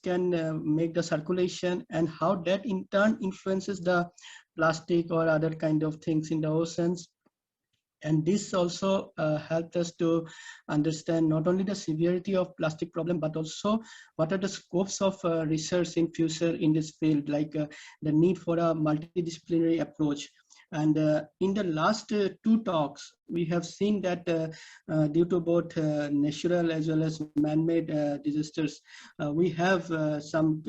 can make the circulation, and how that in turn influences the plastic or other kind of things in the oceans. And this also helped us to understand not only the severity of plastic problem, but also what are the scopes of research in future in this field, like the need for a multidisciplinary approach. And in the last two talks, we have seen that due to both natural as well as man-made disasters, we have some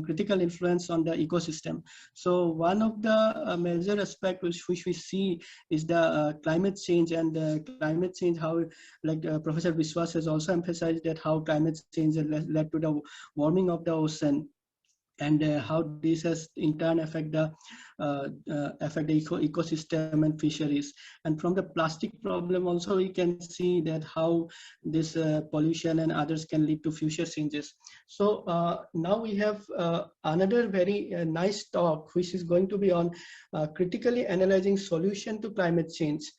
critical influence on the ecosystem. So one of the major aspects which we see is the climate change, and climate change, how, like Professor Biswas has also emphasized that how climate change has led to the warming of the ocean, and how this has in turn affect the ecosystem and fisheries. And from the plastic problem also, we can see that how this pollution and others can lead to future changes. So now we have another very nice talk, which is going to be on critically analyzing solution to climate change.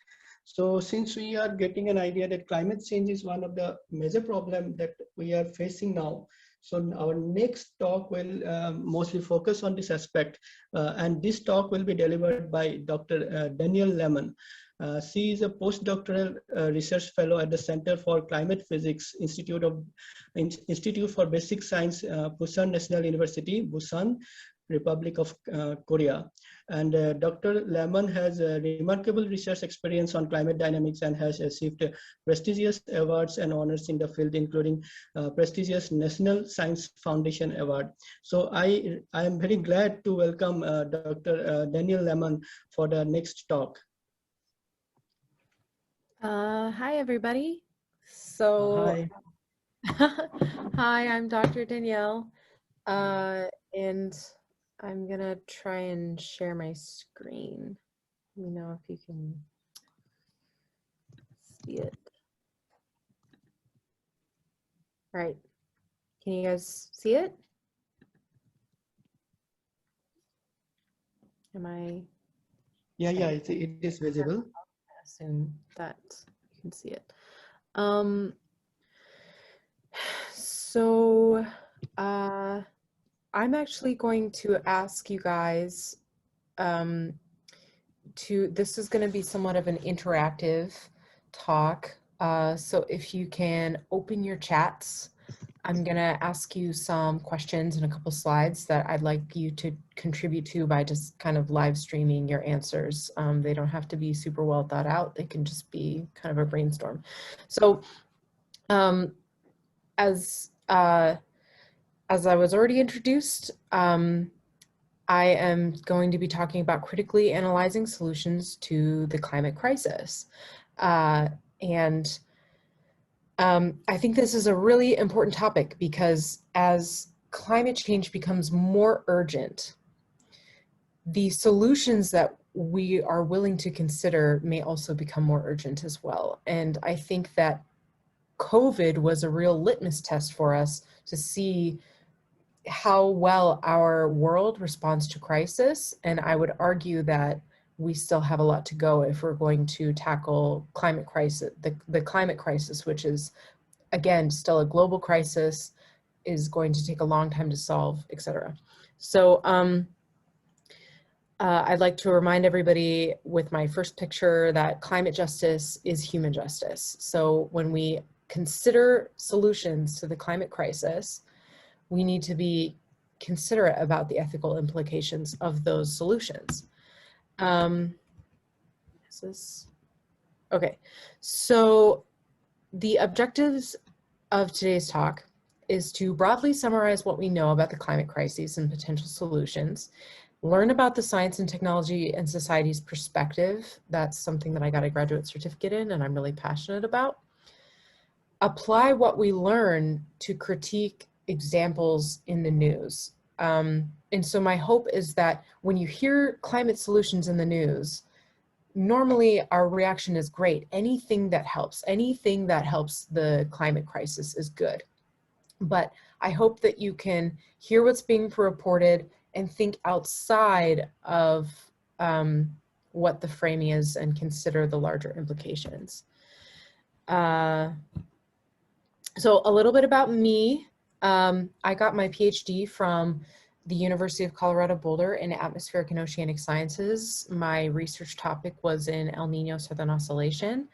So since we are getting an idea that climate change is one of the major problems that we are facing now, so our next talk will mostly focus on this aspect, and this talk will be delivered by Dr. Danielle Lemon. She is a postdoctoral research fellow at the Center for Climate Physics, Institute for Basic Science, Busan National University, Busan, Republic of Korea. And Dr. Lemon has a remarkable research experience on climate dynamics and has received prestigious awards and honors in the field, including prestigious National Science Foundation Award. So I am very glad to welcome Dr. Danielle Lemon for the next talk. Hi, everybody. So, hi. Hi, I'm Dr. Danielle, and I'm gonna try and share my screen. Let me know if you can see it. All right, can you guys see it? Am I? Yeah, it is visible. I assume that you can see it. So, I'm actually going to ask you guys this is going to be somewhat of an interactive talk. So if you can open your chats, I'm going to ask you some questions and a couple slides that I'd like you to contribute to by just kind of live streaming your answers. They don't have to be super well thought out. They can just be kind of a brainstorm. So as I was already introduced, I am going to be talking about critically analyzing solutions to the climate crisis. I think this is a really important topic because as climate change becomes more urgent, the solutions that we are willing to consider may also become more urgent as well. And I think that COVID was a real litmus test for us to see how well our world responds to crisis. And I would argue that we still have a lot to go if we're going to tackle climate crisis, the climate crisis, which is, again, still a global crisis, is going to take a long time to solve, etc. So I'd like to remind everybody with my first picture that climate justice is human justice. So when we consider solutions to the climate crisis, we need to be considerate about the ethical implications of those solutions. Okay, so the objectives of today's talk is to broadly summarize what we know about the climate crisis and potential solutions, learn about the science and technology and society's perspective. That's something that I got a graduate certificate in and I'm really passionate about. Apply what we learn to critique examples in the news. And so my hope is that when you hear climate solutions in the news, normally our reaction is great. Anything that helps the climate crisis is good. But I hope that you can hear what's being reported and think outside of what the framing is and consider the larger implications. So a little bit about me. I got my PhD from the University of Colorado Boulder in atmospheric and oceanic sciences. My research topic was in El Nino Southern Oscillation.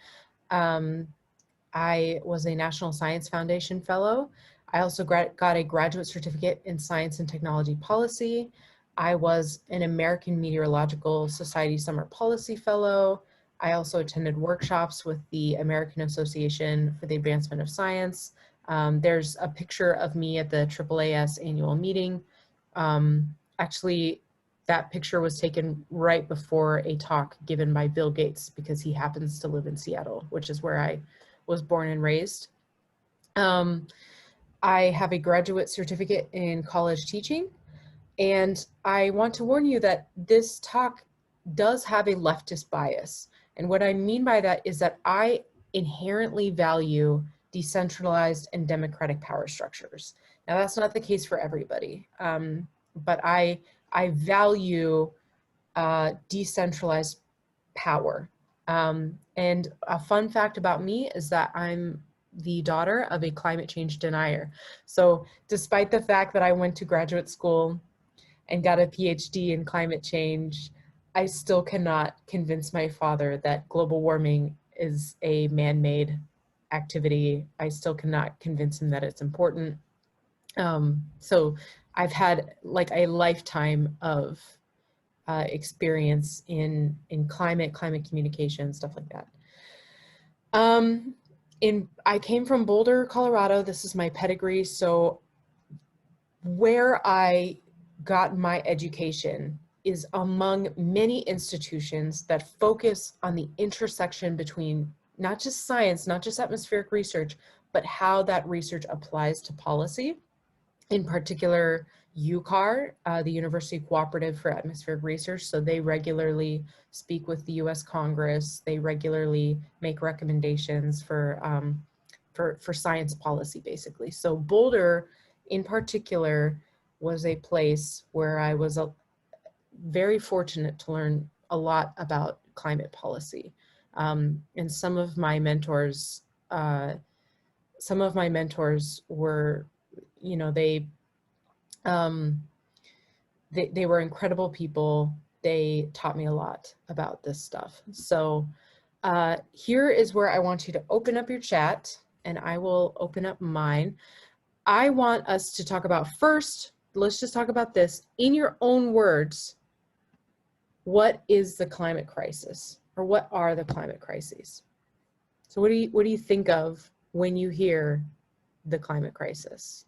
I was a National Science Foundation Fellow. I also got a graduate certificate in Science and Technology Policy. I was an American Meteorological Society Summer Policy Fellow. I also attended workshops with the American Association for the Advancement of Science. There's a picture of me at the AAAS annual meeting. Actually, that picture was taken right before a talk given by Bill Gates because he happens to live in Seattle, which is where I was born and raised. I have a graduate certificate in college teaching, and I want to warn you that this talk does have a leftist bias. And what I mean by that is that I inherently value decentralized and democratic power structures. Now, that's not the case for everybody, but I value decentralized power. And a fun fact about me is that I'm the daughter of a climate change denier. So despite the fact that I went to graduate school and got a PhD in climate change, I still cannot convince my father that global warming is a man-made activity. I still cannot convince him that it's important. So I've had like a lifetime of experience in climate communication, stuff like that. I came from Boulder, Colorado. This is my pedigree. So where I got my education is among many institutions that focus on the intersection between not just science, not just atmospheric research, but how that research applies to policy. In particular, UCAR, the University Cooperative for Atmospheric Research. So they regularly speak with the US Congress. They regularly make recommendations for science policy, basically. So Boulder, in particular, was a place where I was very fortunate to learn a lot about climate policy. And some of my mentors were, you know, they were incredible people. They taught me a lot about this stuff. So here is where I want you to open up your chat, and I will open up mine. I want us to talk about first, let's just talk about this in your own words. What is the climate crisis, or what are the climate crises? So what do you think of when you hear the climate crisis?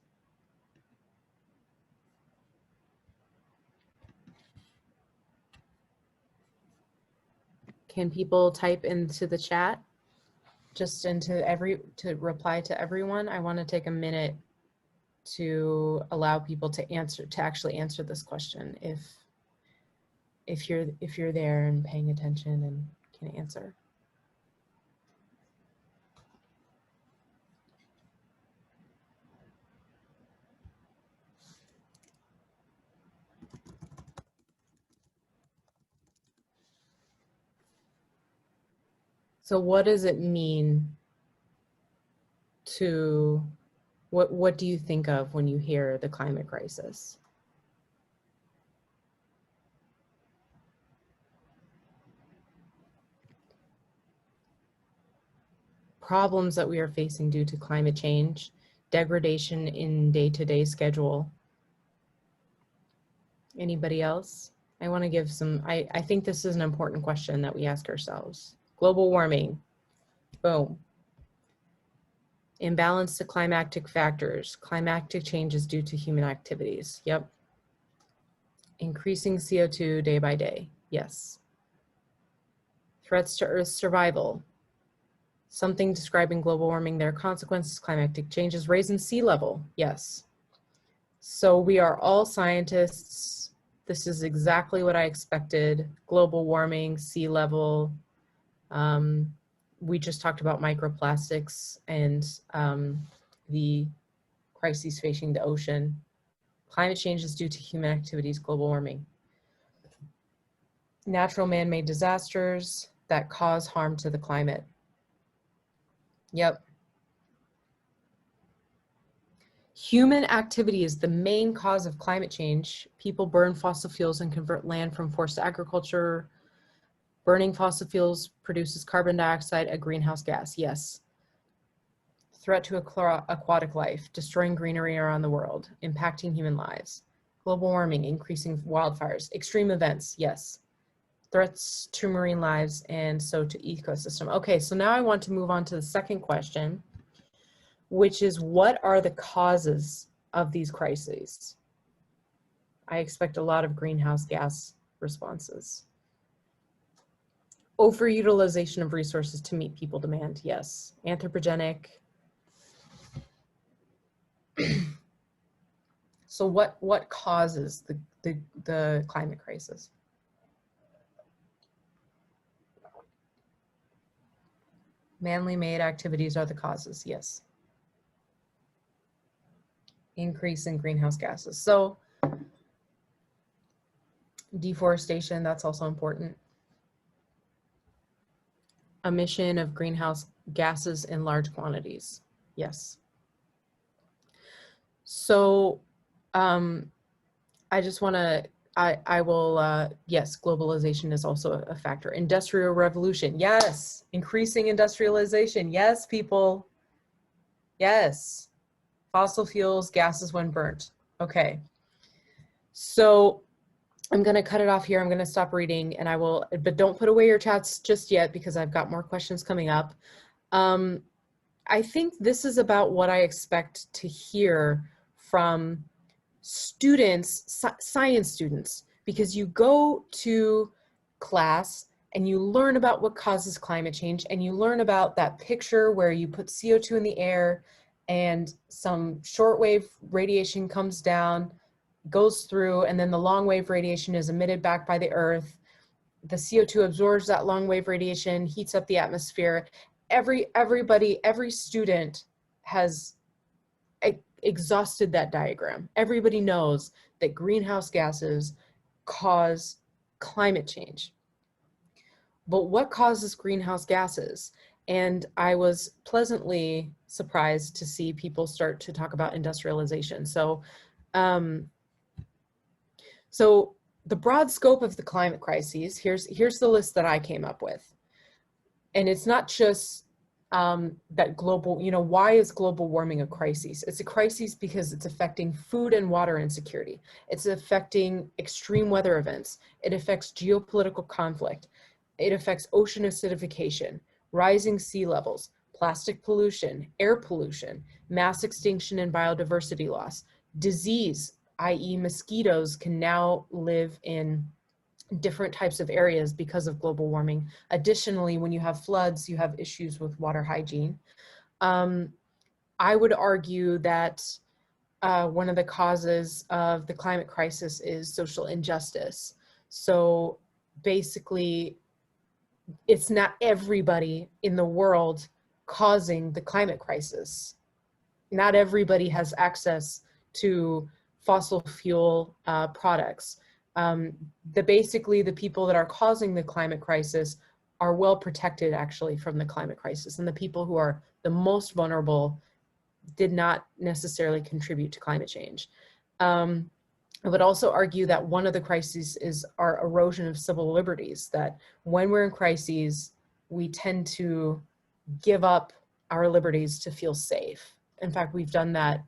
Can people type into the chat, just to reply to everyone? I want to take a minute to allow people to actually answer this question if you're there and paying attention and can answer. So what does it mean to, what do you think of when you hear the climate crisis? Problems that we are facing due to climate change, degradation in day-to-day schedule. Anybody else? I want to give some, I think this is an important question that we ask ourselves. Global warming, boom. Imbalance to climatic factors, climatic changes due to human activities, yep. Increasing CO2 day by day, yes. Threats to Earth's survival, something describing global warming, their consequences, climatic changes, raising sea level, yes. So we are all scientists. This is exactly what I expected. Global warming, sea level. We just talked about microplastics and the crises facing the ocean. Climate change is due to human activities, global warming. Natural man-made disasters that cause harm to the climate. Yep. Human activity is the main cause of climate change. People burn fossil fuels and convert land from forced agriculture. Burning fossil fuels produces carbon dioxide, a greenhouse gas. Yes. Threat to aquatic life, destroying greenery around the world, impacting human lives. Global warming, increasing wildfires. Extreme events. Yes. Threats to marine lives and so to ecosystem. Okay, so now I want to move on to the second question, which is what are the causes of these crises? I expect a lot of greenhouse gas responses. Overutilization of resources to meet people demand, yes. Anthropogenic. So what causes the climate crisis? Manly made activities are the causes, yes. Increase in greenhouse gases. So deforestation, that's also important. Emission of greenhouse gases in large quantities, yes. So I just want to, I will, yes, globalization is also a factor. Industrial revolution, yes. Increasing industrialization, yes, people. Yes. Fossil fuels, gases when burnt. Okay. So I'm going to cut it off here. I'm going to stop reading and I will, but don't put away your chats just yet because I've got more questions coming up. I think this is about what I expect to hear from students, science students, because you go to class and you learn about what causes climate change and you learn about that picture where you put CO2 in the air and some shortwave radiation comes down, goes through, and then the long wave radiation is emitted back by the earth. The CO2 absorbs that long wave radiation, heats up the atmosphere. Every student has exhausted that diagram. Everybody knows that greenhouse gases cause climate change. But what causes greenhouse gases? And I was pleasantly surprised to see people start to talk about industrialization. So, so the broad scope of the climate crises, here's the list that I came up with. And it's not just that global, why is global warming a crisis? It's a crisis because it's affecting food and water insecurity. It's affecting extreme weather events. It affects geopolitical conflict. It affects ocean acidification, rising sea levels, plastic pollution, air pollution, mass extinction and biodiversity loss, disease, i.e. mosquitoes can now live in different types of areas because of global warming. Additionally, when you have floods, you have issues with water hygiene. I would argue that one of the causes of the climate crisis is social injustice. So basically, it's not everybody in the world causing the climate crisis. Not everybody has access to fossil fuel products. Basically the people that are causing the climate crisis are well protected actually from the climate crisis, and the people who are the most vulnerable did not necessarily contribute to climate change. I would also argue that one of the crises is our erosion of civil liberties, that when we're in crises, we tend to give up our liberties to feel safe. In fact, we've done that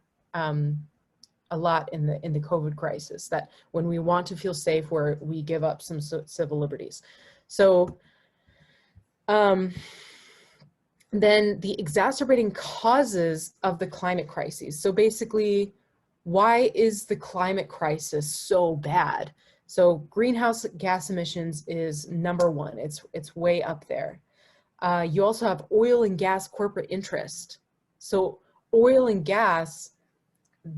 a lot in the COVID crisis, that when we want to feel safe, we give up some civil liberties. So then the exacerbating causes of the climate crises. So basically, why is the climate crisis so bad? So greenhouse gas emissions is number one. It's way up there. You also have oil and gas corporate interest. So oil and gas,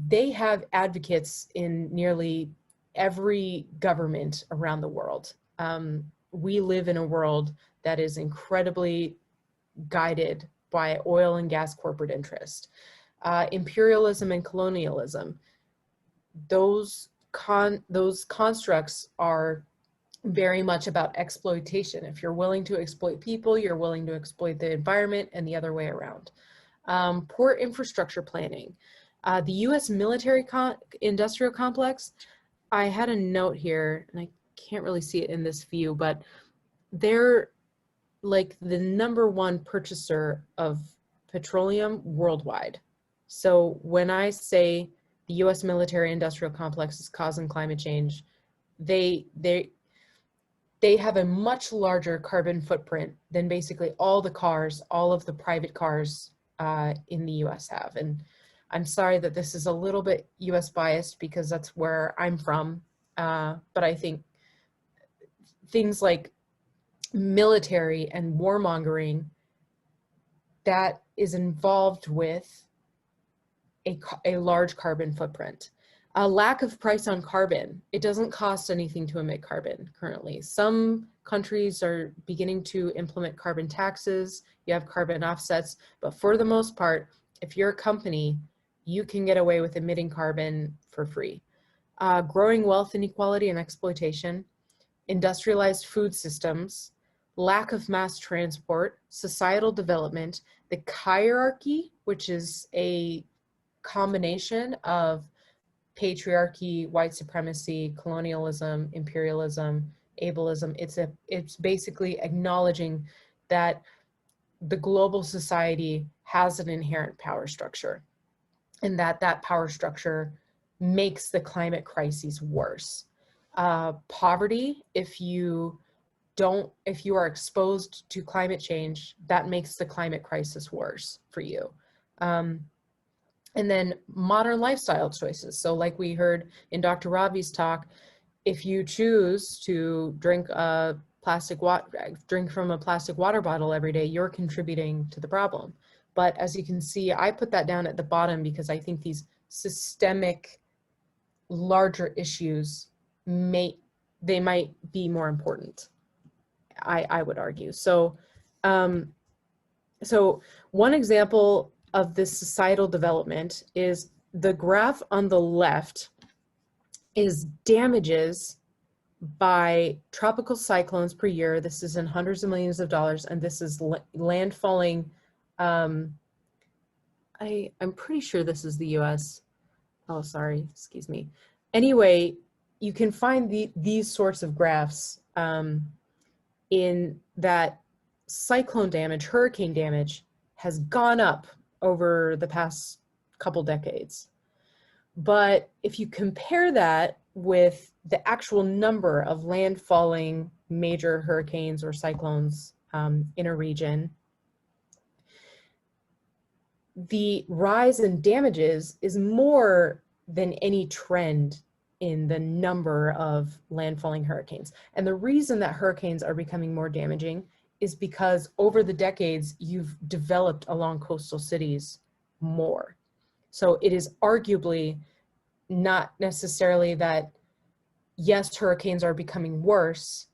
they have advocates in nearly every government around the world. We live in a world that is incredibly guided by oil and gas corporate interest. Imperialism and colonialism, those constructs are very much about exploitation. If you're willing to exploit people, you're willing to exploit the environment, and the other way around. Poor infrastructure planning. The US military industrial complex, I had a note here, and I can't really see it in this view, but they're like the #1 purchaser of petroleum worldwide. So when I say the US military industrial complex is causing climate change, they have a much larger carbon footprint than basically all the cars, all of the private cars in the US have. And I'm sorry that this is a little bit US biased because that's where I'm from. But I think things like military and warmongering, that is involved with a large carbon footprint. A lack of price on carbon. It doesn't cost anything to emit carbon currently. Some countries are beginning to implement carbon taxes. You have carbon offsets, but for the most part, if you're a company, you can get away with emitting carbon for free. Growing wealth inequality and exploitation, industrialized food systems, lack of mass transport, societal development, the hierarchy, which is a combination of patriarchy, white supremacy, colonialism, imperialism, ableism. It's basically acknowledging that the global society has an inherent power structure, and that power structure makes the climate crises worse. Poverty, if you are exposed to climate change, that makes the climate crisis worse for you. And then modern lifestyle choices. So like we heard in Dr. Ravi's talk, if you choose to drink from a plastic water bottle every day, you're contributing to the problem. But as you can see, I put that down at the bottom because I think these systemic, larger issues might be more important, I would argue. So, so one example of this societal development is the graph on the left is damages by tropical cyclones per year. This is in hundreds of millions of dollars, and this is landfalling. I'm pretty sure this is the US. Oh, sorry, excuse me. Anyway, you can find these sorts of graphs in that cyclone damage, hurricane damage has gone up over the past couple decades. But if you compare that with the actual number of landfalling major hurricanes or cyclones in a region, the rise in damages is more than any trend in the number of landfalling hurricanes. And the reason that hurricanes are becoming more damaging is because over the decades, you've developed along coastal cities more. So it is arguably not necessarily that, yes, hurricanes are becoming worse,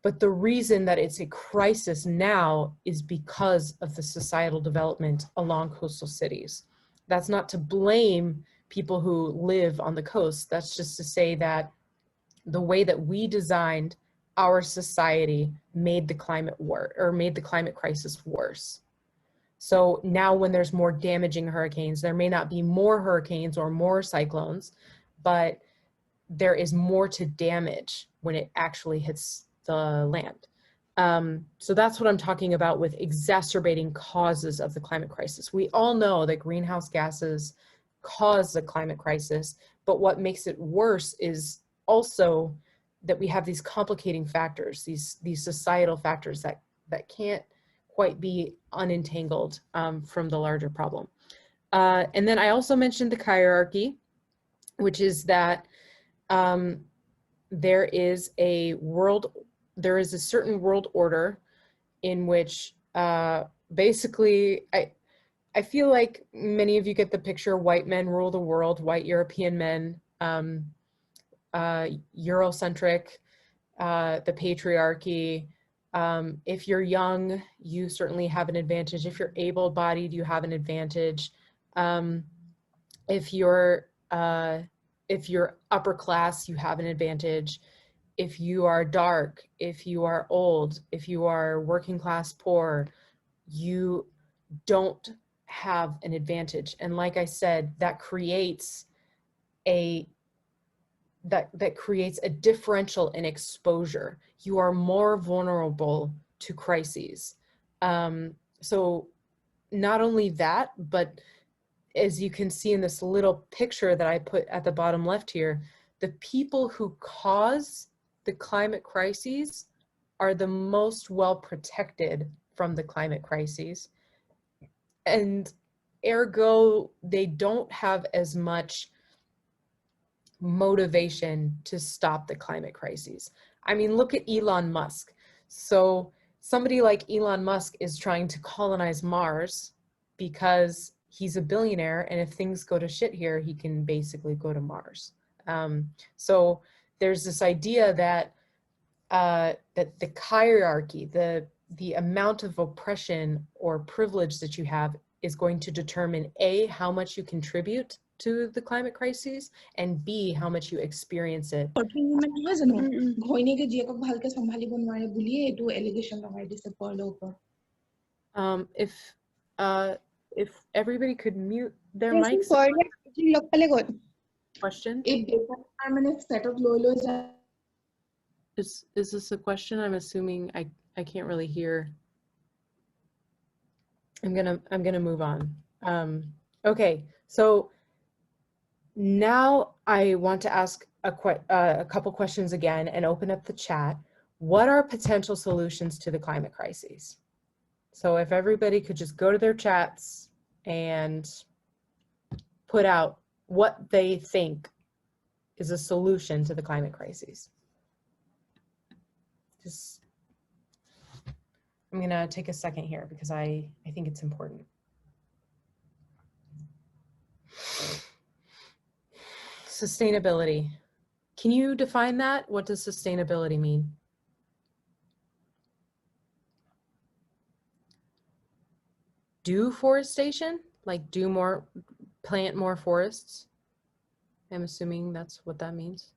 but the reason that it's a crisis now is because of the societal development along coastal cities. That's not to blame people who live on the coast. That's just to say that the way that we designed our society made the climate crisis worse. So now when there's more damaging hurricanes, there may not be more hurricanes or more cyclones, but there is more to damage when it actually hits the land. So that's what I'm talking about with exacerbating causes of the climate crisis. We all know that greenhouse gases cause the climate crisis, but what makes it worse is also that we have these complicating factors, these societal factors that can't quite be unentangled from the larger problem. And then I also mentioned the hierarchy, which is that there is a certain world order in which basically, I feel like many of you get the picture, white men rule the world, white European men, Eurocentric, the patriarchy. If you're young, you certainly have an advantage. If you're able-bodied, you have an advantage. If you're upper class, you have an advantage. If you are dark, if you are old, if you are working class poor, you don't have an advantage. And like I said, that creates a differential in exposure. You are more vulnerable to crises. So not only that, but as you can see in this little picture that I put at the bottom left here, the people who cause the climate crises are the most well protected from the climate crises. And ergo, they don't have as much motivation to stop the climate crises. I mean, look at Elon Musk. So somebody like Elon Musk is trying to colonize Mars because he's a billionaire, and if things go to shit here, he can basically go to Mars. So there's this idea that that the hierarchy, the amount of oppression or privilege that you have is going to determine A, how much you contribute to the climate crises, and B, how much you experience it. If everybody could mute their mics. Question? Is this a question? I'm assuming I can't really hear. I'm gonna move on. Okay, so now I want to ask a couple questions again and open up the chat. What are potential solutions to the climate crises? So if everybody could just go to their chats and put out what they think is a solution to the climate crises. Just, I'm gonna take a second here because I think it's important. Sustainability. Can you define that? What does sustainability mean? Deforestation? Like plant more forests? I'm assuming that's what that means.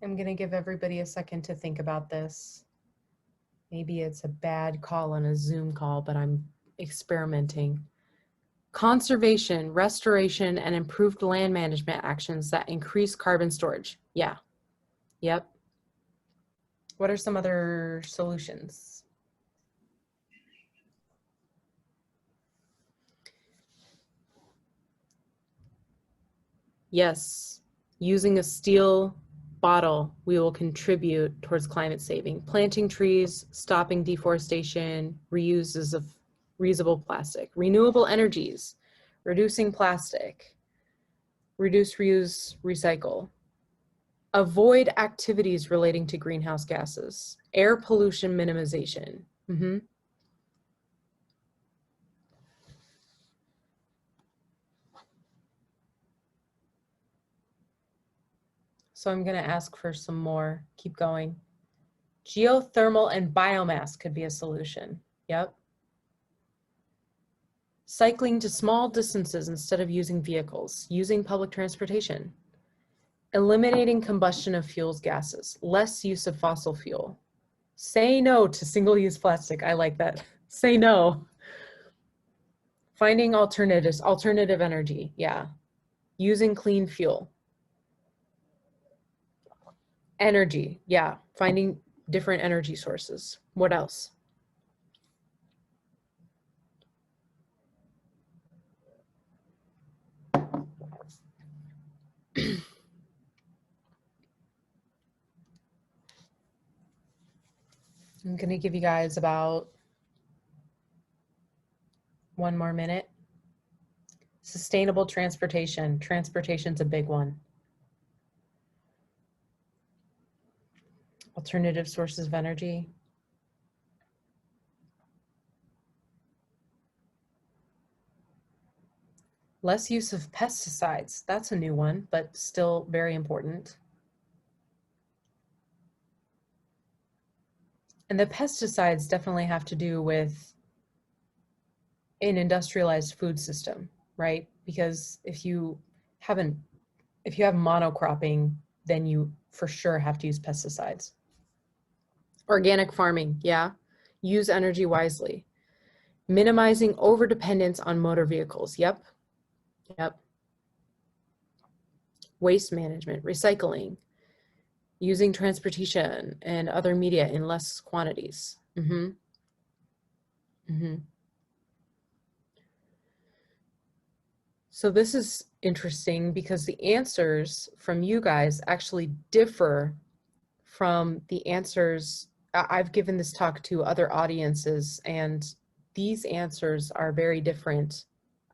I'm gonna give everybody a second to think about this. Maybe it's a bad call on a Zoom call, but I'm experimenting. Conservation, restoration, and improved land management actions that increase carbon storage. Yeah, yep. What are some other solutions? Yes, using a steel bottle, we will contribute towards climate saving. Planting trees, stopping deforestation, reuses of reusable plastic, renewable energies, reducing plastic, reduce, reuse, recycle. Avoid activities relating to greenhouse gases, air pollution minimization. So I'm going to ask for some more. Keep going. Geothermal and biomass could be a solution. Yep. Cycling to small distances instead of using vehicles, using public transportation. Eliminating combustion of fuels gases, less use of fossil fuel. Say no to single-use plastic. I like that. Say no. Finding alternatives, alternative energy. Yeah. Using clean fuel. Energy. Yeah. Finding different energy sources. What else? I'm going to give you guys about 1 more minute. Sustainable transportation. Transportation's a big one. Alternative sources of energy. Less use of pesticides. That's a new one, but still very important. And the pesticides definitely have to do with an industrialized food system, right? Because if you have an If you have monocropping, then you for sure have to use pesticides. Organic farming, yeah. Use energy wisely. Minimizing overdependence on motor vehicles, yep. Yep. Waste management, recycling, using transportation and other media in less quantities. So this is interesting because the answers from you guys actually differ from the answers. I've given this talk to other audiences, and these answers are very different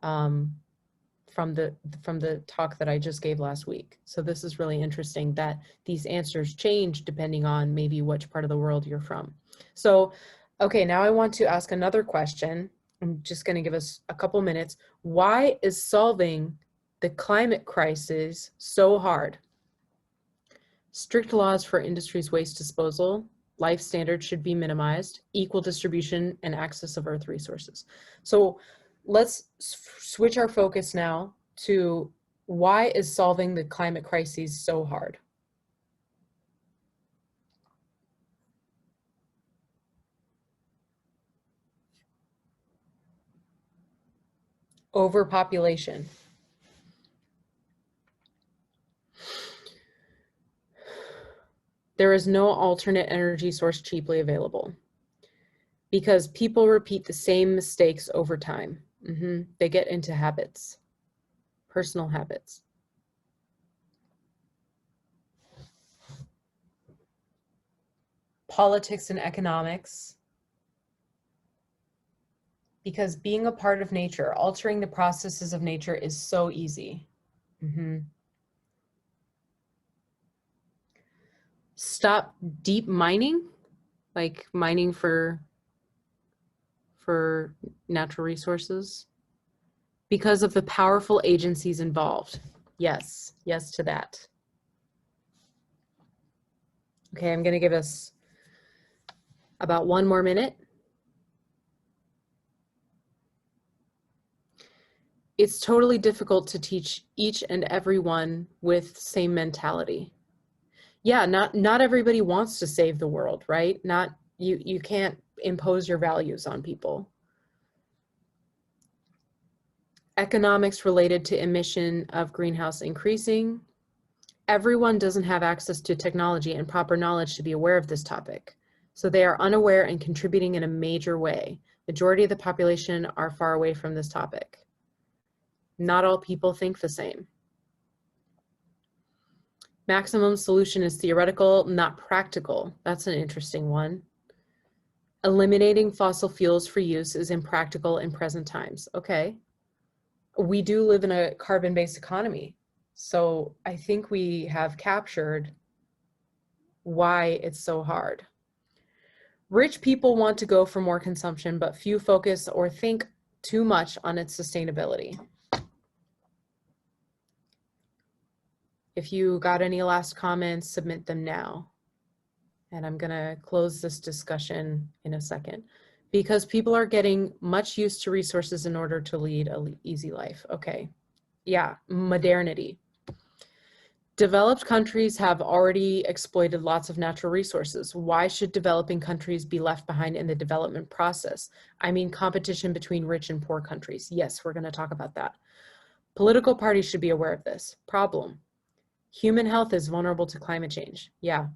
from the talk that I just gave last week. So this is really interesting that these answers change depending on maybe which part of the world you're from. So, okay, now I want to ask another question. I'm just going to give us a couple minutes. Why is solving the climate crisis so hard? Strict laws for industry's waste disposal, life standards should be minimized, equal distribution and access of earth resources. So let's switch our focus now to why is solving the climate crisis so hard? Overpopulation. There is no alternate energy source cheaply available because people repeat the same mistakes over time. They get into habits, personal habits. Politics and economics. Because being a part of nature, altering the processes of nature is so easy. Stop deep mining, like mining for natural resources, because of the powerful agencies involved. Yes, yes to that. Okay, I'm gonna give us about 1 more minute. It's totally difficult to teach each and everyone with same mentality. Yeah, not everybody wants to save the world, right? You can't impose your values on people. Economics related to emission of greenhouse increasing. Everyone doesn't have access to technology and proper knowledge to be aware of this topic. So they are unaware and contributing in a major way. Majority of the population are far away from this topic. Not all people think the same. Maximum solution is theoretical, not practical. That's an interesting one. Eliminating fossil fuels for use is impractical in present times. Okay. We do live in a carbon-based economy. So I think we have captured why it's so hard. Rich people want to go for more consumption, but few focus or think too much on its sustainability. If you got any last comments, submit them now. And I'm gonna close this discussion in a second because people are getting much used to resources in order to lead an easy life. Okay, yeah, modernity. Developed countries have already exploited lots of natural resources. Why should developing countries be left behind in the development process? I mean, competition between rich and poor countries. Yes, we're gonna talk about that. Political parties should be aware of this. Problem. Human health is vulnerable to climate change. Yeah.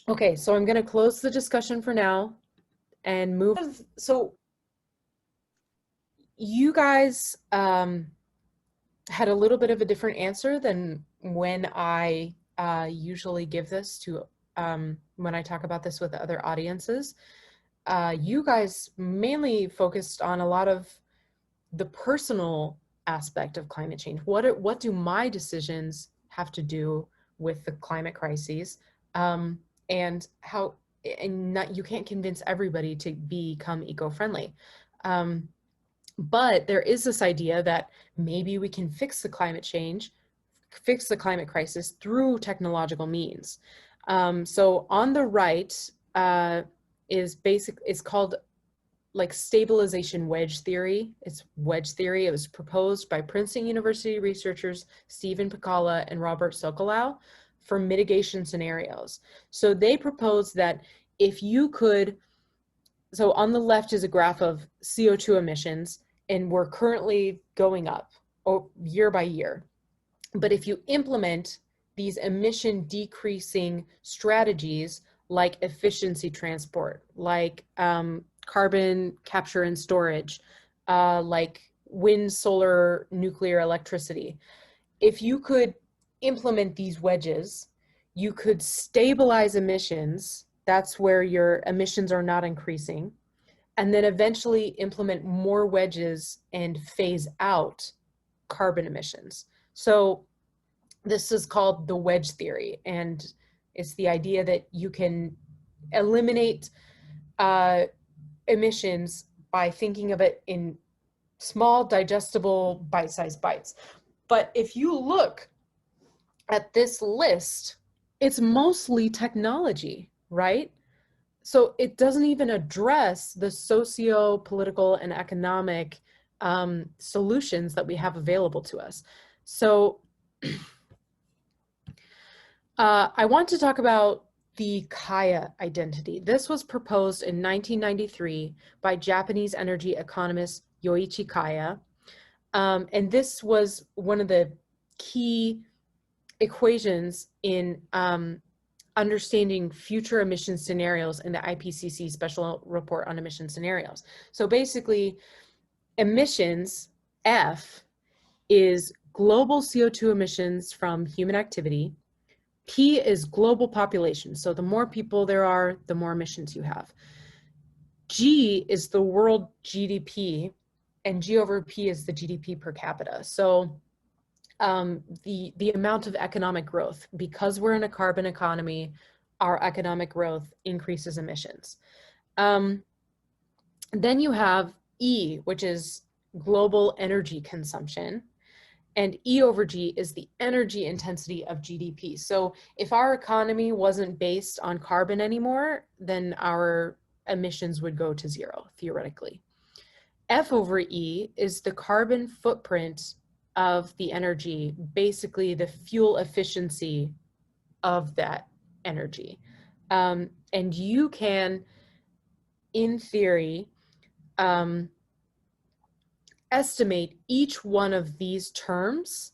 Okay, so I'm going to close the discussion for now and move. So you guys had a little bit of a different answer than when I usually give this to, when I talk about this with other audiences. You guys mainly focused on a lot of the personal aspect of climate change. What do my decisions have to do with the climate crises? And how, you can't convince everybody to become eco-friendly. But there is this idea that maybe we can fix the climate crisis through technological means. So on the right is called like stabilization wedge theory. It's wedge theory. It was proposed by Princeton University researchers Stephen Pikala and Robert Sokolow for mitigation scenarios. So they proposed that if you could, so on the left is a graph of CO2 emissions, and we're currently going up year by year. But if you implement these emission decreasing strategies like efficiency transport, like carbon capture and storage, like wind, solar, nuclear electricity, if you could implement these wedges, you could stabilize emissions. That's where your emissions are not increasing. And then eventually implement more wedges and phase out carbon emissions. So this is called the wedge theory. And it's the idea that you can eliminate emissions by thinking of it in small, digestible, bite-sized bites. But if you look at this list, it's mostly technology, right? So it doesn't even address the socio-political and economic solutions that we have available to us. So I want to talk about the Kaya identity. This was proposed in 1993 by Japanese energy economist Yoichi Kaya. And this was one of the key equations in understanding future emission scenarios in the IPCC Special Report on Emission Scenarios. So basically, emissions, F, is global CO2 emissions from human activity. P is global population. So the more people there are, the more emissions you have. G is the world GDP, and G over P is the GDP per capita. So the amount of economic growth, because we're in a carbon economy, our economic growth increases emissions. Then you have E, which is global energy consumption, and E over G is the energy intensity of GDP. So if our economy wasn't based on carbon anymore, then our emissions would go to zero, theoretically. F over E is the carbon footprint of the energy, basically the fuel efficiency of that energy. And you can, in theory, estimate each one of these terms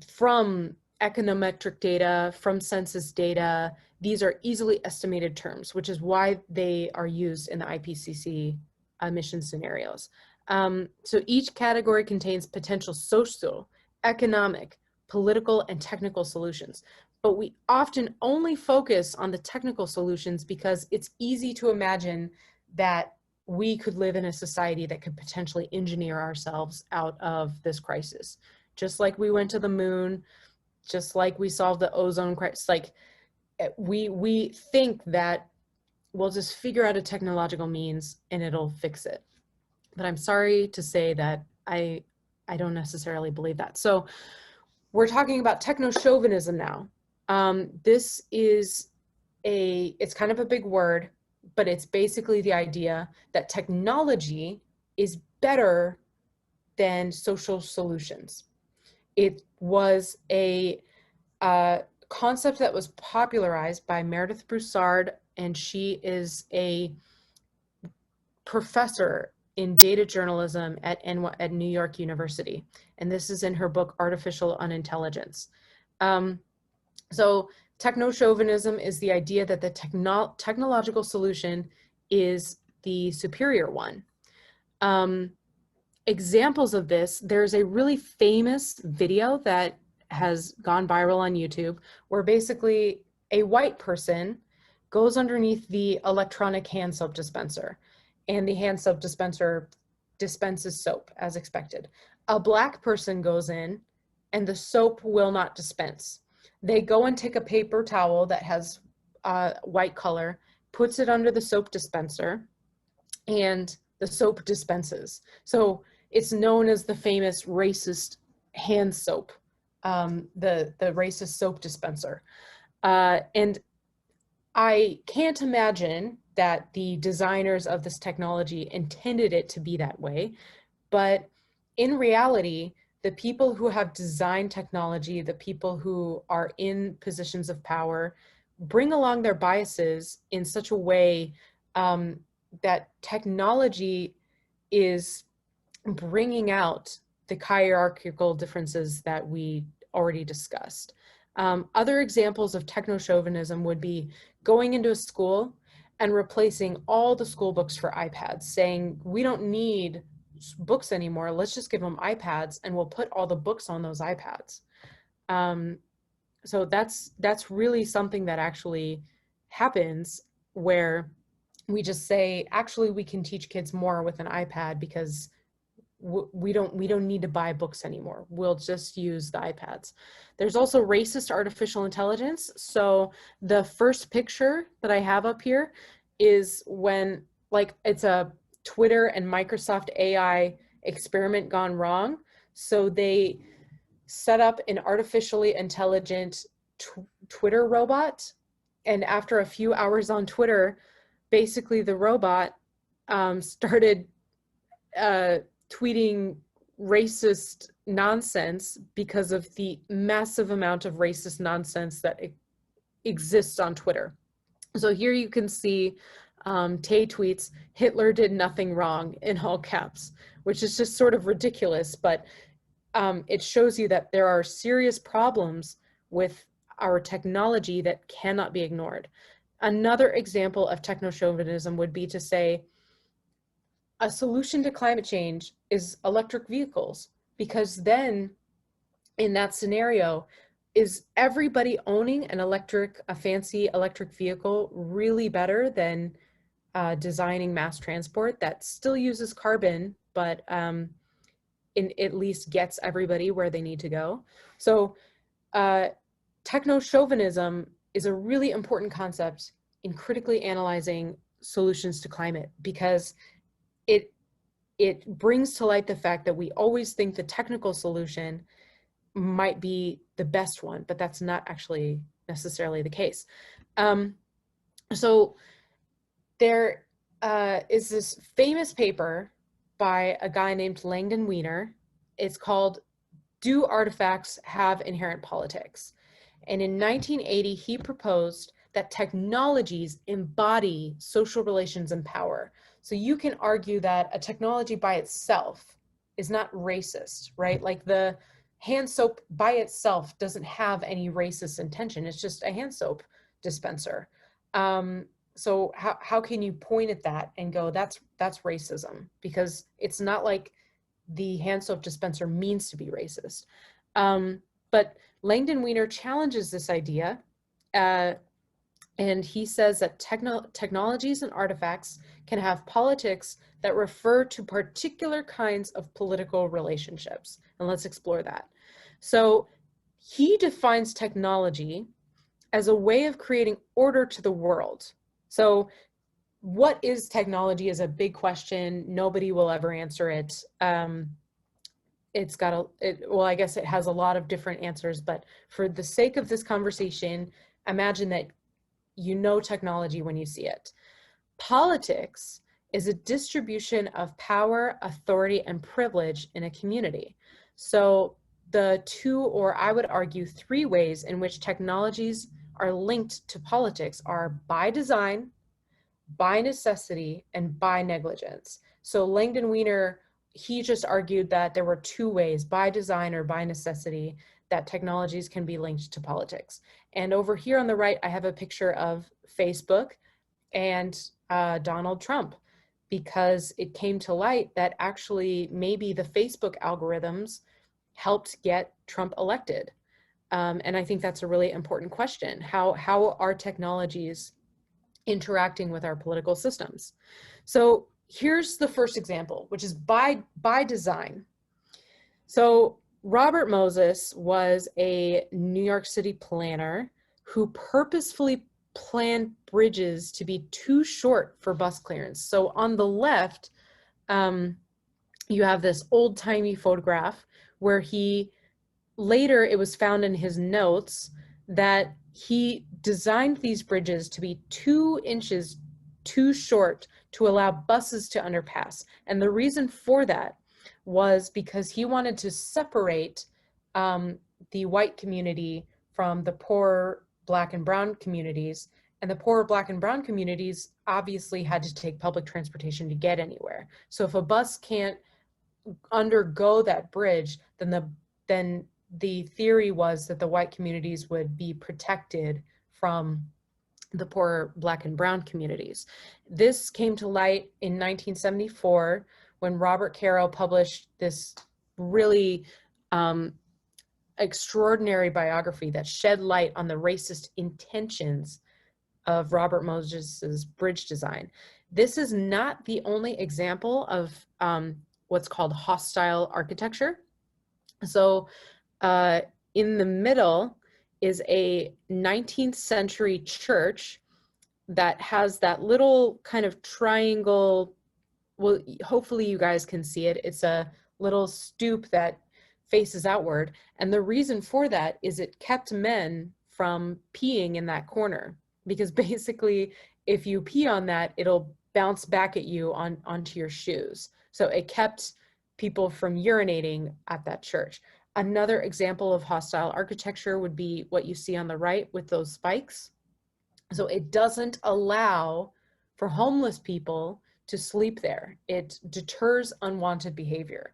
from econometric data, from census data. These are easily estimated terms, which is why they are used in the IPCC emission scenarios. So each category contains potential social, economic, political, and technical solutions. But we often only focus on the technical solutions because it's easy to imagine that we could live in a society that could potentially engineer ourselves out of this crisis. Just like we went to the moon, just like we solved the ozone crisis, like we think that we'll just figure out a technological means and it'll fix it. But I'm sorry to say that I don't necessarily believe that. So we're talking about technochauvinism now. This is it's kind of a big word, but it's basically the idea that technology is better than social solutions. It was a concept that was popularized by Meredith Broussard, and she is a professor in data journalism at New York University. And this is in her book, Artificial Unintelligence. So technochauvinism is the idea that the technological solution is the superior one. Examples of this, there's a really famous video that has gone viral on YouTube where basically a white person goes underneath the electronic hand soap dispenser, and the hand soap dispenser dispenses soap as expected. A black person goes in and the soap will not dispense. They go and take a paper towel that has white color, puts it under the soap dispenser, and the soap dispenses. So it's known as the famous racist hand soap, the racist soap dispenser. And I can't imagine that the designers of this technology intended it to be that way. But in reality, the people who have designed technology, the people who are in positions of power, bring along their biases in such a way that technology is bringing out the hierarchical differences that we already discussed. Other examples of technochauvinism would be going into a school and replacing all the school books for iPads, saying we don't need books anymore, let's just give them iPads and we'll put all the books on those iPads. So that's really something that actually happens, where we just say, actually, we can teach kids more with an iPad because we don't need to buy books anymore. We'll just use the iPads. There's also racist artificial intelligence. So the first picture that I have up here is when, like, it's a Twitter and Microsoft AI experiment gone wrong. So they set up an artificially intelligent Twitter robot, and after a few hours on Twitter, basically the robot started tweeting racist nonsense because of the massive amount of racist nonsense that exists on Twitter. So here you can see Tay tweets, "Hitler did nothing wrong," in all caps, which is just sort of ridiculous, but it shows you that there are serious problems with our technology that cannot be ignored. Another example of technochauvinism would be to say, a solution to climate change is electric vehicles, because then in that scenario, is everybody owning a fancy electric vehicle really better than designing mass transport that still uses carbon, but at least gets everybody where they need to go? So technochauvinism is a really important concept in critically analyzing solutions to climate, because it brings to light the fact that we always think the technical solution might be the best one, but that's not actually necessarily the case. So there is this famous paper by a guy named Langdon Weiner. It's called "Do Artifacts Have Inherent Politics?" And in 1980, he proposed that technologies embody social relations and power. So you can argue that a technology by itself is not racist, right? Like the hand soap by itself doesn't have any racist intention. It's just a hand soap dispenser. So how can you point at that and go, that's racism? Because it's not like the hand soap dispenser means to be racist. But Langdon Weiner challenges this idea, and he says that technologies and artifacts can have politics that refer to particular kinds of political relationships. And let's explore that. So he defines technology as a way of creating order to the world. So what is technology is a big question. Nobody will ever answer it. Well, I guess it has a lot of different answers, but for the sake of this conversation, imagine that you know technology when you see it. Politics is a distribution of power, authority, and privilege in a community. So the two, or I would argue 3 ways in which technologies are linked to politics are by design, by necessity, and by negligence. So Langdon Weiner, he just argued that there were 2 ways, by design or by necessity, that technologies can be linked to politics. And over here on the right, I have a picture of Facebook and Donald Trump, because it came to light that actually maybe the Facebook algorithms helped get Trump elected. And I think that's a really important question. How are technologies interacting with our political systems? So here's the first example, which is by design. So Robert Moses was a New York City planner who purposefully planned bridges to be too short for bus clearance. So on the left, you have this old-timey photograph where later it was found in his notes that he designed these bridges to be 2 inches too short to allow buses to underpass. And the reason for that was because he wanted to separate the white community from the poor Black and brown communities. And the poor Black and brown communities obviously had to take public transportation to get anywhere. So if a bus can't undergo that bridge, then the theory was that the white communities would be protected from the poor Black and brown communities. This came to light in 1974 when Robert Caro published this really extraordinary biography that shed light on the racist intentions of Robert Moses's bridge design. This is not the only example of what's called hostile architecture. So in the middle is a 19th century church that has that little kind of triangle. Well, hopefully you guys can see it. It's a little stoop that faces outward. And the reason for that is it kept men from peeing in that corner, because basically if you pee on that, it'll bounce back at you onto your shoes. So it kept people from urinating at that church. Another example of hostile architecture would be what you see on the right with those spikes. So it doesn't allow for homeless people to sleep there. It deters unwanted behavior.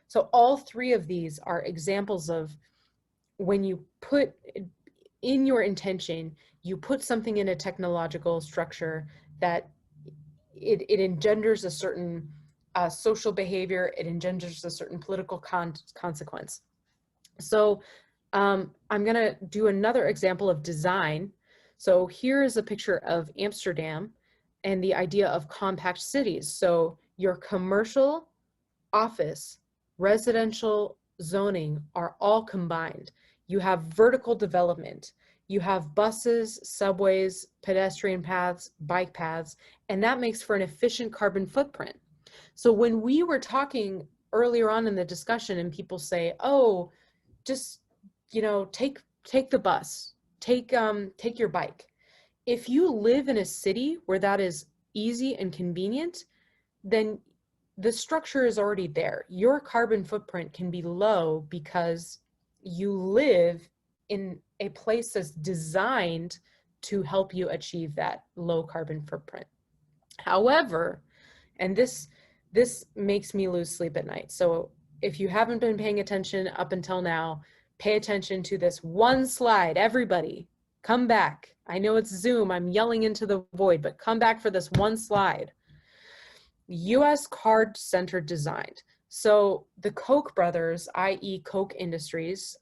So all three of these are examples of when you put in your intention, you put something in a technological structure that it engenders a certain social behavior, it engenders a certain political consequence. So I'm gonna do another example of design. So here is a picture of Amsterdam and the idea of compact cities. So your commercial, office, residential zoning are all combined. You have vertical development. You have buses, subways, pedestrian paths, bike paths, and that makes for an efficient carbon footprint. So when we were talking earlier on in the discussion and people say, oh, just, you know, take the bus, take your bike. If you live in a city where that is easy and convenient, then the structure is already there. Your carbon footprint can be low because you live in a place that's designed to help you achieve that low carbon footprint. However, and this makes me lose sleep at night. So if you haven't been paying attention up until now, pay attention to this one slide. Everybody, come back. I know it's Zoom, I'm yelling into the void, but come back for this one slide. US card-centered design. So the Koch brothers, i.e. Koch Industries,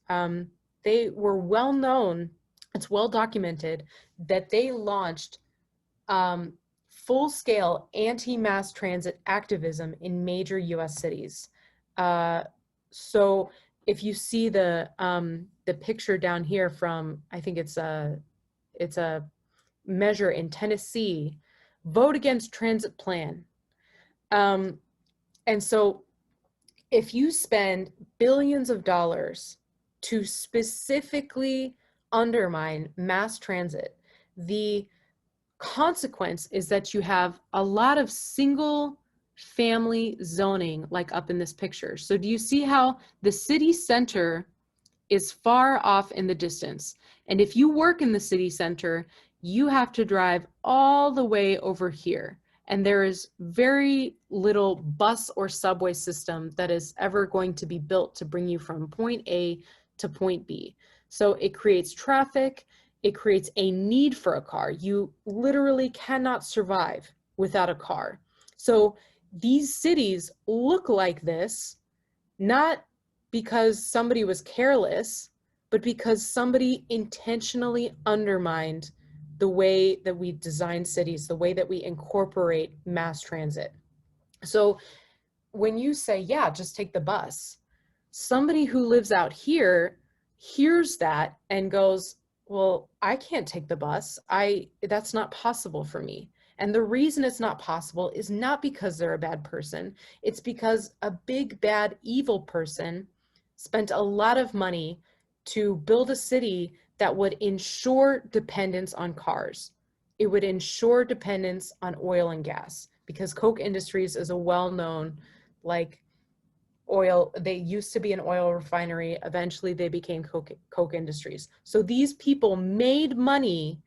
they were well known, it's well documented, that they launched full-scale anti-mass transit activism in major US cities. So if you see the picture down here from, I think it's a measure in Tennessee, vote against transit plan. And so if you spend billions of dollars to specifically undermine mass transit, the consequence is that you have a lot of single family zoning, like up in this picture. So do you see how the city center is far off in the distance? And if you work in the city center, you have to drive all the way over here. And there is very little bus or subway system that is ever going to be built to bring you from point A to point B. So it creates traffic, it creates a need for a car. You literally cannot survive without a car. So these cities look like this, not because somebody was careless, but because somebody intentionally undermined the way that we design cities, the way that we incorporate mass transit. So when you say, yeah, just take the bus, somebody who lives out here hears that and goes, well, I can't take the bus. That's not possible for me. And the reason it's not possible is not because they're a bad person. It's because a big, bad, evil person spent a lot of money to build a city that would ensure dependence on cars. it would ensure dependence on oil and gas, because Koch Industries is a well-known, like, oil, they used to be an oil refinery, eventually they became Koch Industries. So these people made money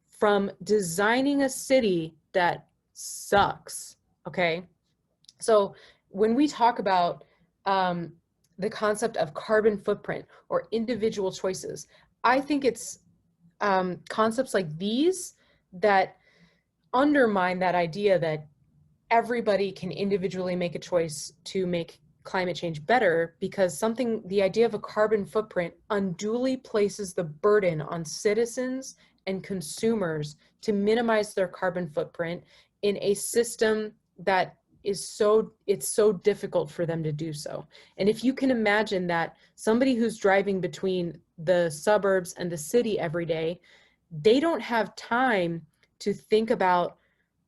from designing a city that sucks, okay? So when we talk about the concept of carbon footprint or individual choices, I think it's concepts like these that undermine that idea that everybody can individually make a choice to make climate change better, because the idea of a carbon footprint unduly places the burden on citizens and consumers to minimize their carbon footprint in a system that is it's so difficult for them to do so. And if you can imagine that somebody who's driving between the suburbs and the city every day, they don't have time to think about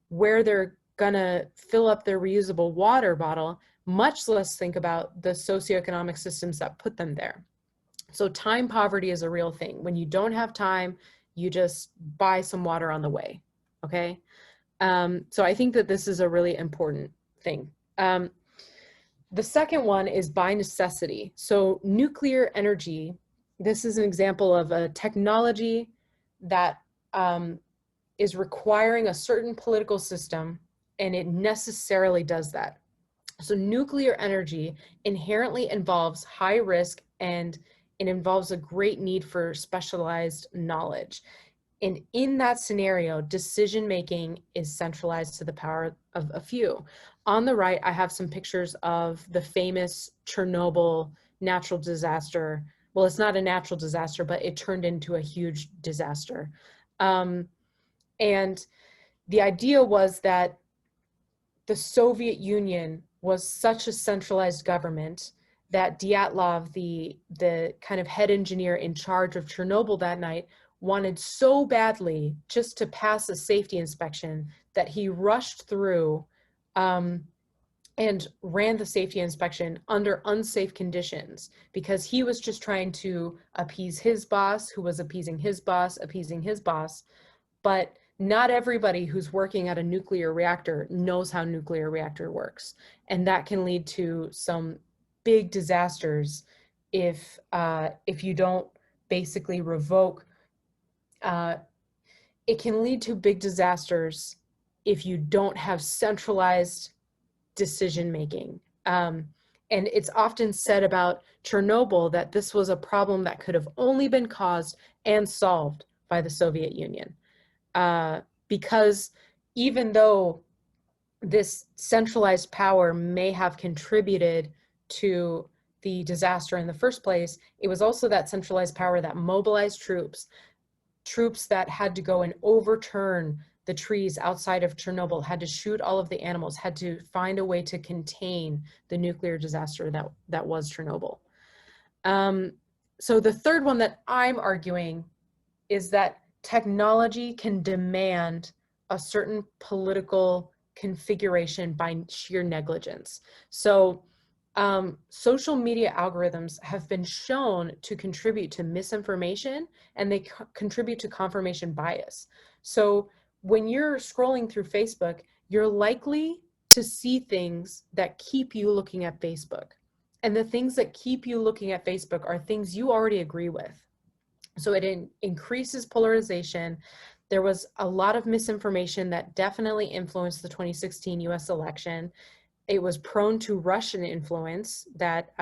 where they're gonna fill up their reusable water bottle, much less think about the socioeconomic systems that put them there. So time poverty is a real thing. When you don't have time, you just buy some water on the way, okay? So I think that this is a really important thing. The second one is by necessity. So nuclear energy, this is an example of a technology that is requiring a certain political system, and it necessarily does that. So nuclear energy inherently involves high risk, and it involves a great need for specialized knowledge. And in that scenario, decision-making is centralized to the power of a few. On the right, I have some pictures of the famous Chernobyl natural disaster. Well, it's not a natural disaster, but it turned into a huge disaster. And the idea was that the Soviet Union was such a centralized government that Dyatlov, the kind of head engineer in charge of Chernobyl that night, wanted so badly just to pass a safety inspection that he rushed through and ran the safety inspection under unsafe conditions, because he was just trying to appease his boss, who was appeasing his boss, but not everybody who's working at a nuclear reactor knows how nuclear reactor works. And that can lead to some big disasters if you don't basically revoke. It can lead to big disasters if you don't have centralized decision-making. And it's often said about Chernobyl that this was a problem that could have only been caused and solved by the Soviet Union. Because even though this centralized power may have contributed to the disaster in the first place, it was also that centralized power that mobilized troops that had to go and overturn the trees outside of Chernobyl, had to shoot all of the animals, had to find a way to contain the nuclear disaster that was Chernobyl. So the third one that I'm arguing is that technology can demand a certain political configuration by sheer negligence. So social media algorithms have been shown to contribute to misinformation, and they contribute to confirmation bias. So when you're scrolling through Facebook, you're likely to see things that keep you looking at Facebook. And the things that keep you looking at Facebook are things you already agree with. So it increases polarization. There was a lot of misinformation that definitely influenced the 2016 US election. It was prone to Russian influence, that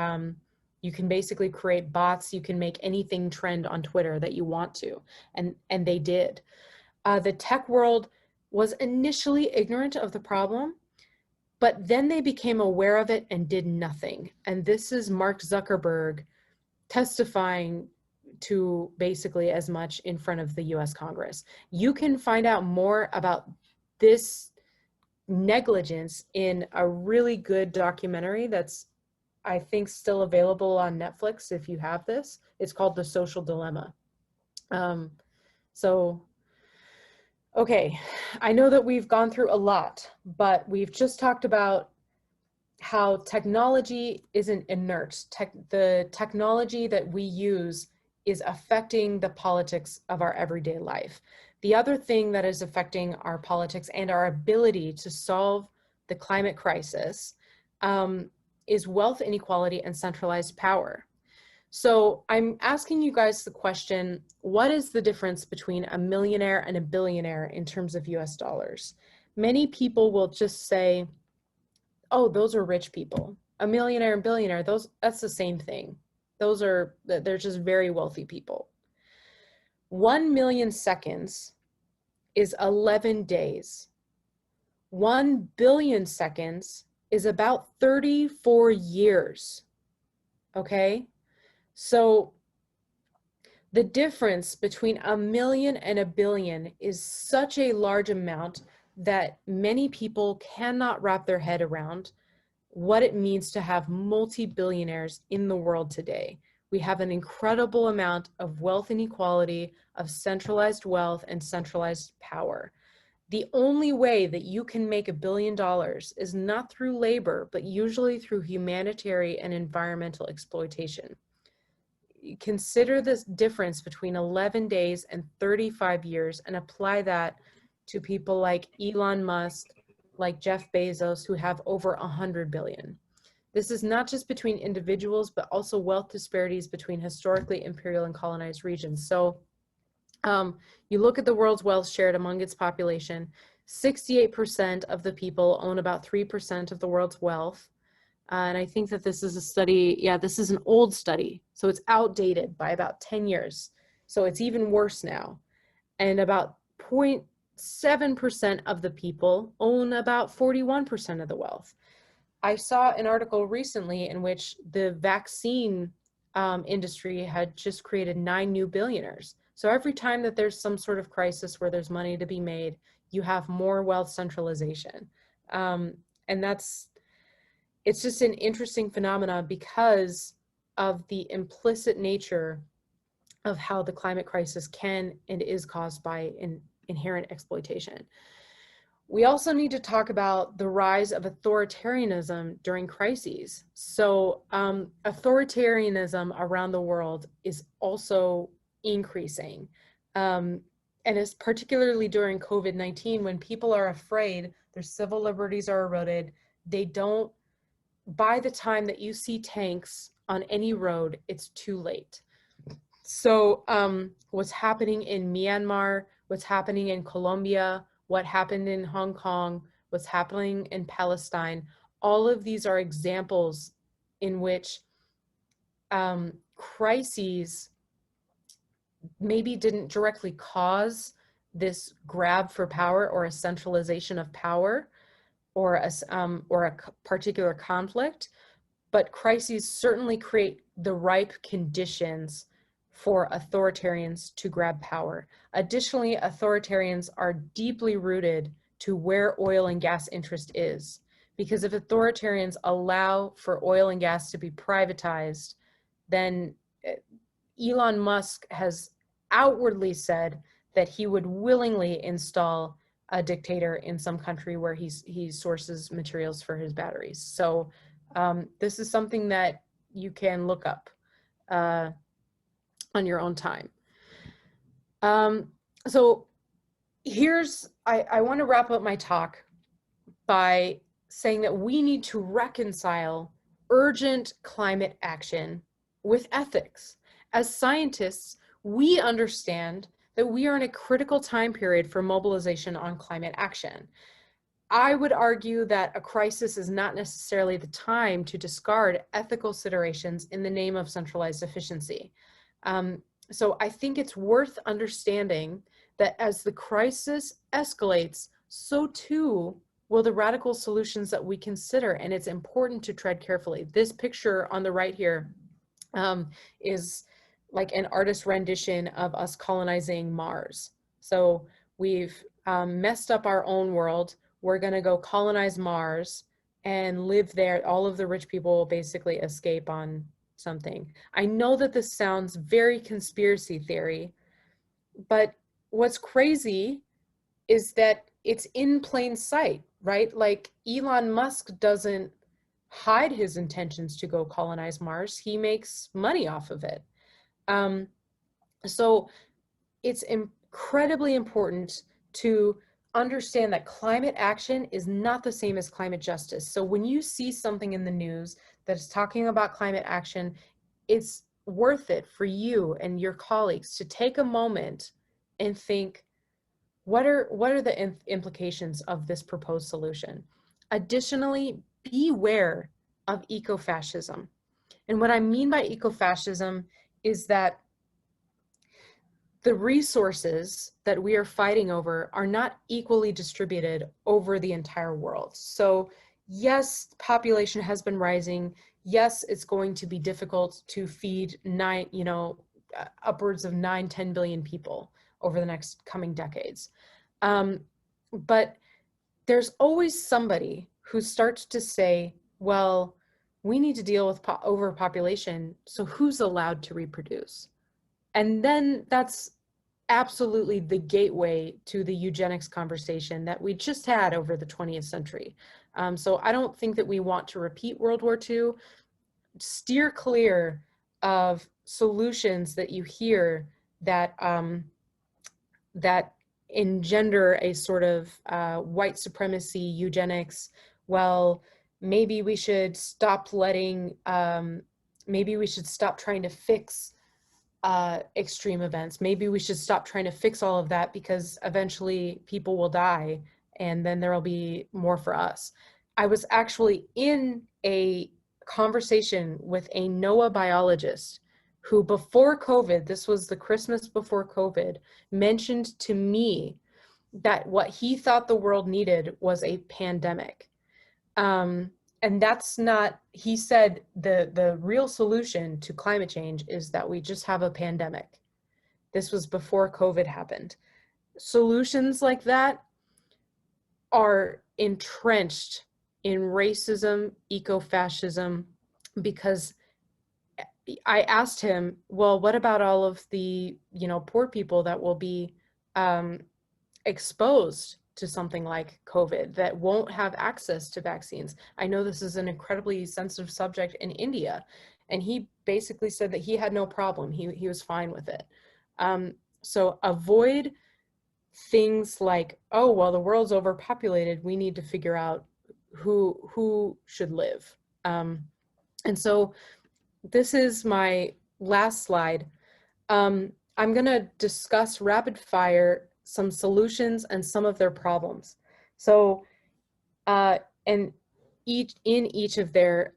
you can basically create bots, you can make anything trend on Twitter that you want to, and they did. The tech world was initially ignorant of the problem, but then they became aware of it and did nothing. And this is Mark Zuckerberg testifying to basically as much in front of the US Congress. You can find out more about this negligence in a really good documentary that's, I think, still available on Netflix if you have this. It's called The Social Dilemma. Okay, I know that we've gone through a lot, but we've just talked about how technology isn't inert. The technology that we use is affecting the politics of our everyday life. The other thing that is affecting our politics and our ability to solve the climate crisis is wealth inequality and centralized power. So I'm asking you guys the question, what is the difference between a millionaire and a billionaire in terms of US dollars? Many people will just say, oh, those are rich people. A millionaire and billionaire, that's the same thing. They're just very wealthy people. 1 million seconds is 11 days. 1 billion seconds is about 34 years, okay? So the difference between a million and a billion is such a large amount that many people cannot wrap their head around what it means to have multi-billionaires in the world today. We have an incredible amount of wealth inequality, of centralized wealth and centralized power. The only way that you can make $1 billion is not through labor, but usually through humanitarian and environmental exploitation. Consider this difference between 11 days and 35 years and apply that to people like Elon Musk, like Jeff Bezos, who have over 100 billion. This is not just between individuals, but also wealth disparities between historically imperial and colonized regions. So you look at the world's wealth shared among its population, 68% of the people own about 3% of the world's wealth. And I think that this is a study, yeah, this is an old study. So it's outdated by about 10 years. So it's even worse now. And about 0.7% of the people own about 41% of the wealth. I saw an article recently in which the vaccine industry had just created 9 new billionaires. So every time that there's some sort of crisis where there's money to be made, you have more wealth centralization. And it's just an interesting phenomena because of the implicit nature of how the climate crisis can and is caused by inherent exploitation. We also need to talk about the rise of authoritarianism during crises. So authoritarianism around the world is also increasing. And it's particularly during COVID-19 when people are afraid, their civil liberties are eroded, by the time that you see tanks on any road, it's too late. So what's happening in Myanmar, what's happening in Colombia, what happened in Hong Kong, what's happening in Palestine, all of these are examples in which crises maybe didn't directly cause this grab for power or a centralization of power or a particular conflict, but crises certainly create the ripe conditions for authoritarians to grab power. Additionally, authoritarians are deeply rooted to where oil and gas interest is, because if authoritarians allow for oil and gas to be privatized, then Elon Musk has outwardly said that he would willingly install a dictator in some country where he sources materials for his batteries. So this is something that you can look up on your own time. So I want to wrap up my talk by saying that we need to reconcile urgent climate action with ethics. As scientists, we understand that we are in a critical time period for mobilization on climate action. I would argue that a crisis is not necessarily the time to discard ethical considerations in the name of centralized efficiency. So I think it's worth understanding that as the crisis escalates, so too will the radical solutions that we consider, and it's important to tread carefully. This picture on the right here is like an artist's rendition of us colonizing Mars. So we've messed up our own world. We're gonna go colonize Mars and live there. All of the rich people will basically escape on something. I know that this sounds very conspiracy theory, but what's crazy is that it's in plain sight, right? Like Elon Musk doesn't hide his intentions to go colonize Mars. He makes money off of it. So it's incredibly important to understand that climate action is not the same as climate justice. So when you see something in the news that is talking about climate action, it's worth it for you and your colleagues to take a moment and think, what are the implications of this proposed solution? Additionally, beware of ecofascism. And what I mean by ecofascism is that the resources that we are fighting over are not equally distributed over the entire world. So yes, population has been rising. Yes, it's going to be difficult to feed upwards of 9-10 billion people over the next coming decades. But there's always somebody who starts to say, well, we need to deal with overpopulation, so who's allowed to reproduce? And then that's absolutely the gateway to the eugenics conversation that we just had over the 20th century. So I don't think that we want to repeat World War II. Steer clear of solutions that you hear that that engender a sort of white supremacy eugenics. Well, maybe we should stop letting, maybe we should stop trying to fix extreme events. Maybe we should stop trying to fix all of that because eventually people will die and then there will be more for us. I was actually in a conversation with a NOAA biologist who before COVID, this was the Christmas before COVID, mentioned to me that what he thought the world needed was a pandemic. And that's not, he said the real solution to climate change is that we just have a pandemic. This was before COVID happened. Solutions like that are entrenched in racism, ecofascism, because I asked him, well, what about all of the, poor people that will be exposed to something like COVID that won't have access to vaccines? I know this is an incredibly sensitive subject in India, and he basically said that he had no problem. He was fine with it. So avoid things like, oh, well, the world's overpopulated. We need to figure out who should live. And so this is my last slide. I'm going to discuss rapid fire some solutions and some of their problems. So, and in each of their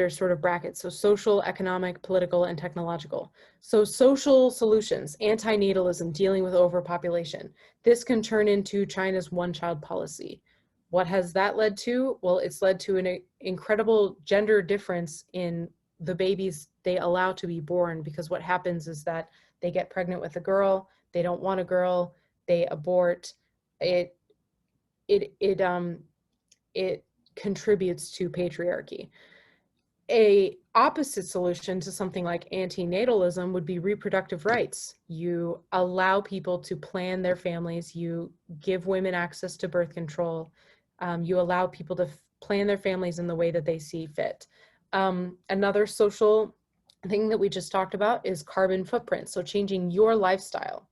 sort of brackets. So social, economic, political, and technological. So social solutions, antinatalism, dealing with overpopulation. This can turn into China's one-child policy. What has that led to? Well, it's led to an incredible gender difference in the babies they allow to be born, because what happens is that they get pregnant with a girl, they don't want a girl, they abort. It contributes to patriarchy. A opposite solution to something like antinatalism would be reproductive rights. You allow people to plan their families, you give women access to birth control, you allow people to plan their families in the way that they see fit. Another social thing that we just talked about is carbon footprint, so changing your lifestyle.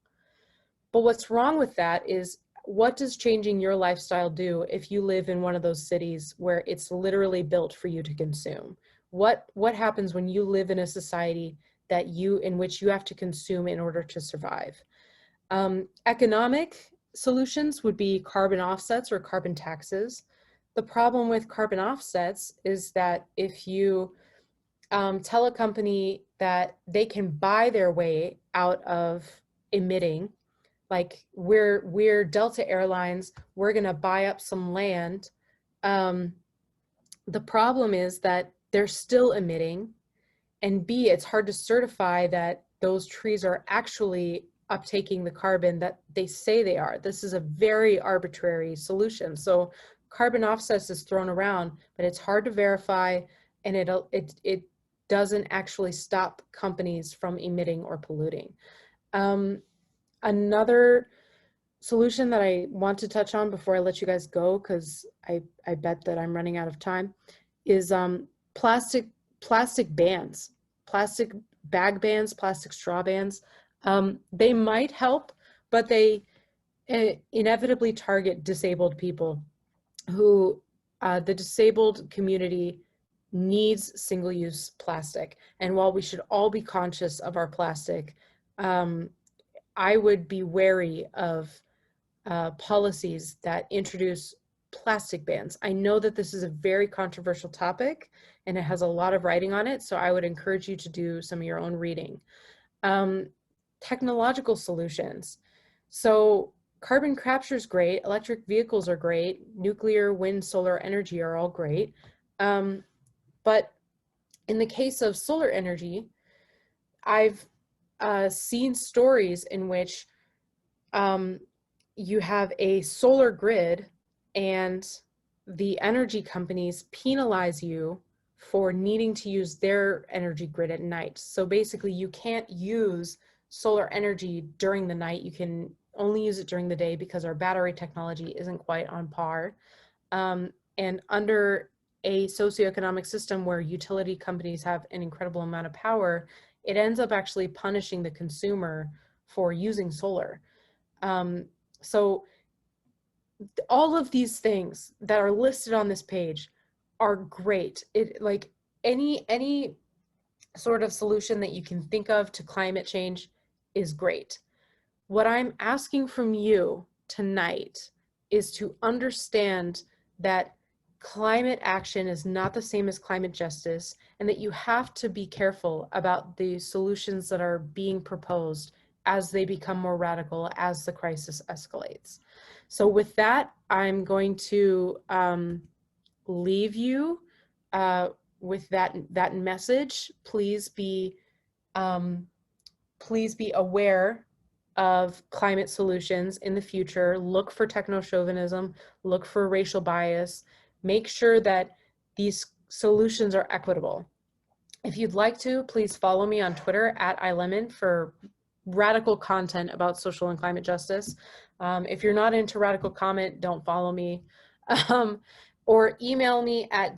But what's wrong with that is, what does changing your lifestyle do if you live in one of those cities where it's literally built for you to consume? What happens when you live in a society in which you have to consume in order to survive? Economic solutions would be carbon offsets or carbon taxes. The problem with carbon offsets is that if you tell a company that they can buy their way out of emitting, like we're Delta Airlines, we're gonna buy up some land. The problem is that they're still emitting, and B, it's hard to certify that those trees are actually uptaking the carbon that they say they are. This is a very arbitrary solution. So carbon offsets is thrown around, but it's hard to verify, and it doesn't actually stop companies from emitting or polluting. Another solution that I want to touch on before I let you guys go, because I bet that I'm running out of time, is plastic bans, plastic bag bans, plastic straw bans. They might help, but they inevitably target disabled people who the disabled community needs single-use plastic. And while we should all be conscious of our plastic, I would be wary of policies that introduce plastic bans. I know that this is a very controversial topic and it has a lot of writing on it, so I would encourage you to do some of your own reading. Technological solutions. So carbon capture is great, electric vehicles are great, nuclear, wind, solar energy are all great. But in the case of solar energy, I've seen stories in which you have a solar grid and the energy companies penalize you for needing to use their energy grid at night. So basically you can't use solar energy during the night. You can only use it during the day because our battery technology isn't quite on par. And under a socioeconomic system where utility companies have an incredible amount of power, it ends up actually punishing the consumer for using solar. So all of these things that are listed on this page are great. It, like any sort of solution that you can think of to climate change is great. What I'm asking from you tonight is to understand that climate action is not the same as climate justice, and that you have to be careful about the solutions that are being proposed as they become more radical, as the crisis escalates. So with that, I'm going to leave you with that message. Please be aware of climate solutions in the future. Look for technochauvinism, look for racial bias, make sure that these solutions are equitable. If you'd like to, please follow me on Twitter @ilemon for radical content about social and climate justice. If you're not into radical comment, don't follow me. Or email me at